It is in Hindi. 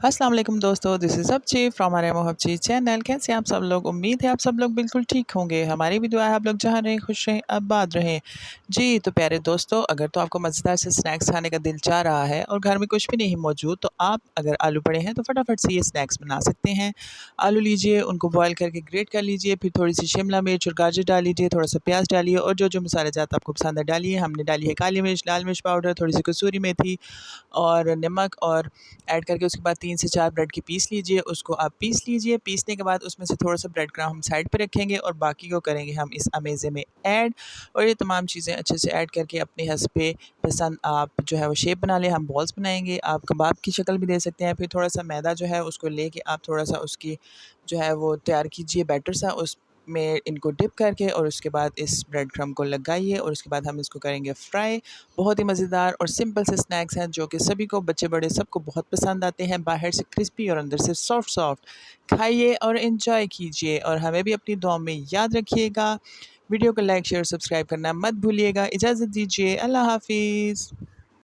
अस्सलाम वालेकुम दोस्तों, दिस इज़ हबची फ्रॉम हमारे मोहब्बची चैनल। कैसे हैं आप सब लोग? उम्मीद है आप सब लोग बिल्कुल ठीक होंगे। हमारी भी दुआ है आप लोग जहाँ रहें खुश रहें, आबाद रहें। जी, तो प्यारे दोस्तों, अगर तो आपको मज़ेदार से स्नैक्स खाने का दिल चाह रहा है और घर में कुछ भी नहीं मौजूद, तो आप अगर आलू पड़े हैं तो फटाफट से ये स्नैक्स बना सकते हैं। आलू लीजिए, उनको बॉयल करके ग्रेट कर लीजिए, फिर थोड़ी-सी शिमला मिर्च और गाजर डाल लीजिए, थोड़ा-सा प्याज़ डालिए और जो-जो मसाले जात आपको पसंद है डालिए। हमने डाली है काली मिर्च, लाल मिर्च पाउडर, थोड़ी-सी कसूरी मेथी और नमक और ऐड करके उसके बाद 3 से 4 ब्रेड के पीस लीजिए, उसको आप पीस लीजिए। पीसने के बाद उसमें से थोड़ा-सा ब्रेड क्रम्ब हम साइड पे रखेंगे और बाकी को करेंगे हम इस अमेज़े में ऐड। और ये तमाम चीज़ें अच्छे से ऐड करके अपने हस्बे पसंद आप जो है वो शेप बना लें। हम बॉल्स बनाएँगे, आप कबाब की शक्ल भी दे सकते हैं। फिर थोड़ा-सा मैदा जो है उसको लेके आप थोड़ा-सा उसकी जो है वो तैयार कीजिए बैटर सा, उसमें इनको डिप करके और उसके बाद इस ब्रेड क्रम्ब को लगाइए और उसके बाद हम इसको करेंगे फ्राई। बहुत ही मज़ेदार और सिंपल से स्नैक्स हैं जो कि सभी को, बच्चे बड़े सबको बहुत पसंद आते हैं। बाहर से क्रिस्पी और अंदर से सॉफ्ट सॉफ्ट। खाइए और एंजॉय कीजिए और हमें भी अपनी दुआओं में याद रखिएगा। वीडियो को लाइक शेयर सब्सक्राइब करना मत भूलिएगा। इजाज़त दीजिए। अल्लाह हाफ़िज़।